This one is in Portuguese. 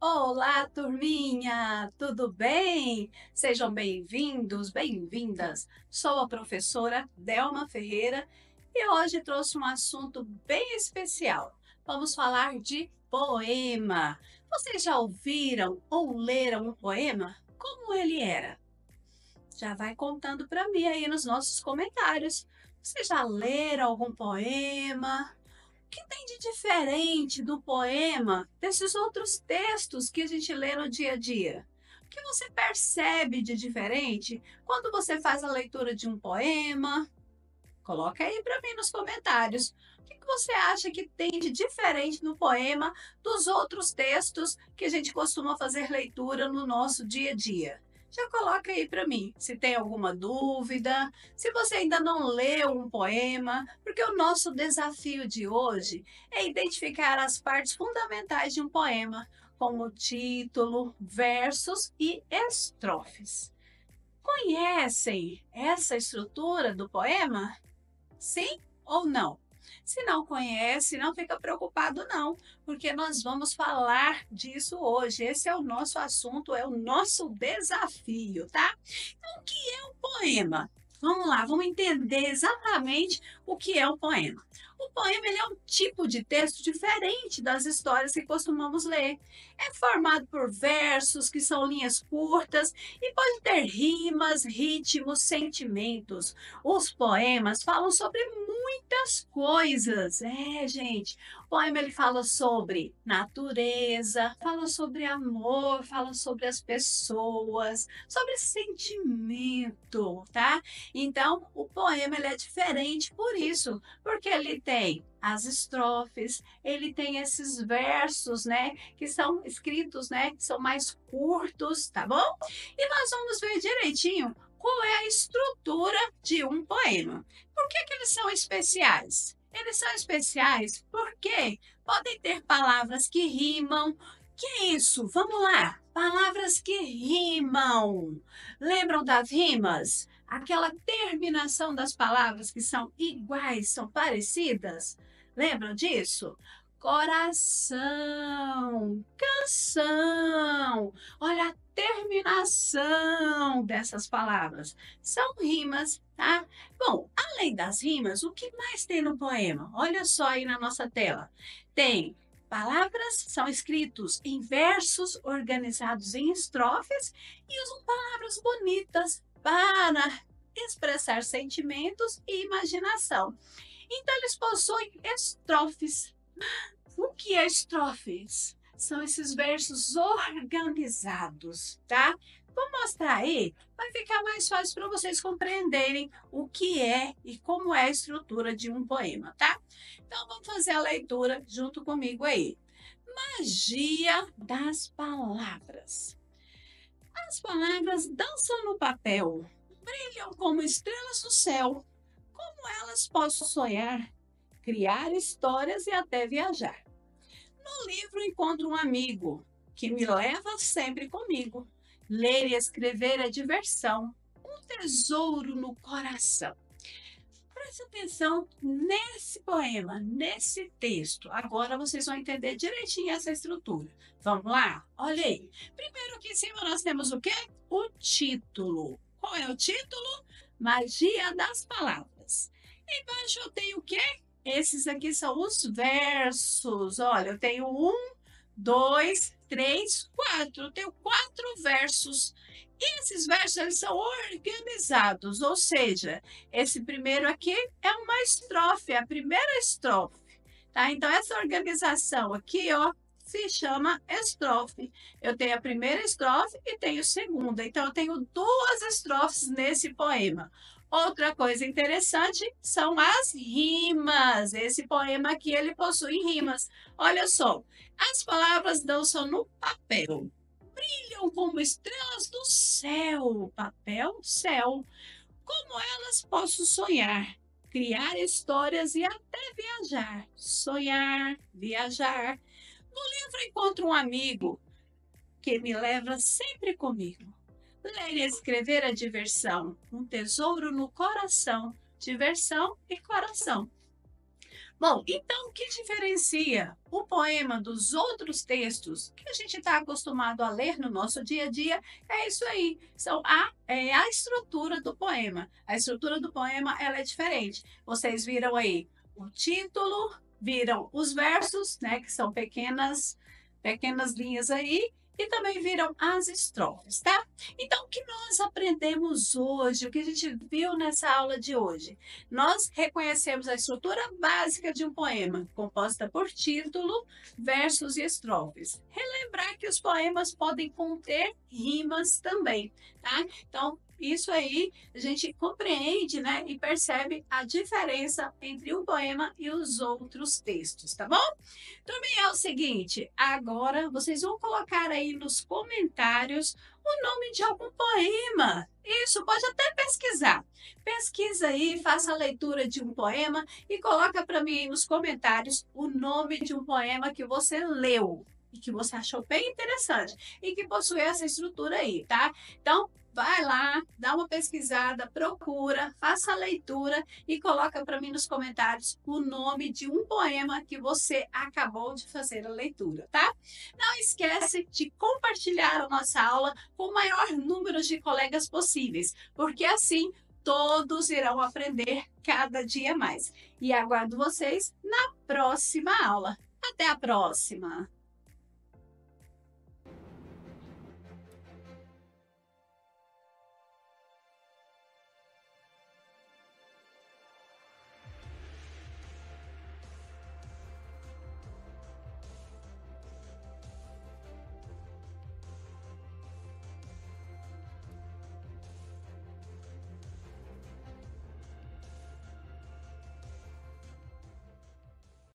Olá, turminha! Tudo bem? Sejam bem-vindos, bem-vindas. Sou a professora Delma Ferreira e hoje trouxe um assunto bem especial. Vamos falar de poema. Vocês já ouviram ou leram um poema? Como ele era? Já vai contando para mim aí nos nossos comentários. Vocês já leram algum poema? O que tem de diferente do poema desses outros textos que a gente lê no dia a dia? O que você percebe de diferente quando você faz a leitura de um poema? Coloca aí para mim nos comentários. O que você acha que tem de diferente no poema dos outros textos que a gente costuma fazer leitura no nosso dia a dia? Já coloca aí para mim, se tem alguma dúvida, se você ainda não leu um poema, porque o nosso desafio de hoje é identificar as partes fundamentais de um poema, como título, versos e estrofes. Conhecem essa estrutura do poema? Sim ou não? Se não conhece, não fica preocupado não, porque nós vamos falar disso hoje. Esse é o nosso assunto, é o nosso desafio, tá? Então, o que é um poema? Vamos lá, vamos entender exatamente o que é um poema. O poema ele é um tipo de texto diferente das histórias que costumamos ler. É formado por versos, que são linhas curtas, e pode ter rimas, ritmos, sentimentos. Os poemas falam sobre muitas coisas. É, gente. O poema ele fala sobre natureza, fala sobre amor, fala sobre as pessoas, sobre sentimento, tá? Então, o poema ele é diferente por isso, porque ele tem as estrofes, ele tem esses versos, né, que são escritos, né, que são mais curtos, tá bom? E nós vamos ver direitinho qual é a estrutura de um poema. Por que eles são especiais? Eles são especiais porque podem ter palavras que rimam. Que é isso? Vamos lá! Palavras que rimam. Lembram das rimas? Aquela terminação das palavras que são iguais, são parecidas? Lembram disso? Coração, canção. Olha a terminação dessas palavras. São rimas, tá? Bom, além das rimas, o que mais tem no poema? Olha só aí na nossa tela. Tem palavras, são escritos em versos organizados em estrofes e usam palavras bonitas para expressar sentimentos e imaginação. Então, eles possuem estrofes. O que é estrofes? São esses versos organizados, tá? Vou mostrar aí, vai ficar mais fácil para vocês compreenderem o que é e como é a estrutura de um poema, tá? Então, vamos fazer a leitura junto comigo aí. Magia das palavras. As palavras dançam no papel, brilham como estrelas no céu. Como elas posso sonhar, criar histórias e até viajar. No livro encontro um amigo que me leva sempre comigo. Ler e escrever é diversão, um tesouro no coração. Preste atenção nesse poema, nesse texto. Agora vocês vão entender direitinho essa estrutura. Vamos lá? Olha aí. Primeiro aqui em cima nós temos o quê? O título. Qual é o título? Magia das palavras. Embaixo eu tenho o quê? Esses aqui são os versos. Olha, eu tenho um, dois, três, quatro. Eu tenho quatro versos. E esses versos eles são organizados, ou seja, esse primeiro aqui é uma estrofe, é a primeira estrofe. Tá? Então, essa organização aqui, ó, se chama estrofe. Eu tenho a primeira estrofe e tenho a segunda. Então, eu tenho duas estrofes nesse poema. Outra coisa interessante são as rimas. Esse poema aqui, ele possui rimas. Olha só, as palavras dançam no papel. Brilham como estrelas do céu. Papel, céu. Como elas posso sonhar, criar histórias e até viajar. Sonhar, viajar. No livro encontro um amigo que me leva sempre comigo. Ler e escrever é diversão, um tesouro no coração, diversão e coração. Bom, então o que diferencia o poema dos outros textos que a gente está acostumado a ler no nosso dia a dia é isso aí, são a estrutura do poema. A estrutura do poema ela é diferente. Vocês viram aí o título, viram os versos, né, que são pequenas linhas aí, e também viram as estrofes, tá? Então, o que nós aprendemos hoje, o que a gente viu nessa aula de hoje? Nós reconhecemos a estrutura básica de um poema, composta por título, versos e estrofes. Relembrar que os poemas podem conter rimas também, tá? Então, isso aí a gente compreende, né, e percebe a diferença entre o poema e os outros textos, tá bom? Também é o seguinte, agora vocês vão colocar aí nos comentários o nome de algum poema. Isso, pode até pesquisar. Pesquisa aí, faça a leitura de um poema e coloca para mim aí nos comentários o nome de um poema que você leu e que você achou bem interessante e que possui essa estrutura aí, tá? Então, vai lá, dá uma pesquisada, procura, faça a leitura e coloca para mim nos comentários o nome de um poema que você acabou de fazer a leitura, tá? Não esquece de compartilhar a nossa aula com o maior número de colegas possíveis, porque assim todos irão aprender cada dia mais. E aguardo vocês na próxima aula. Até a próxima!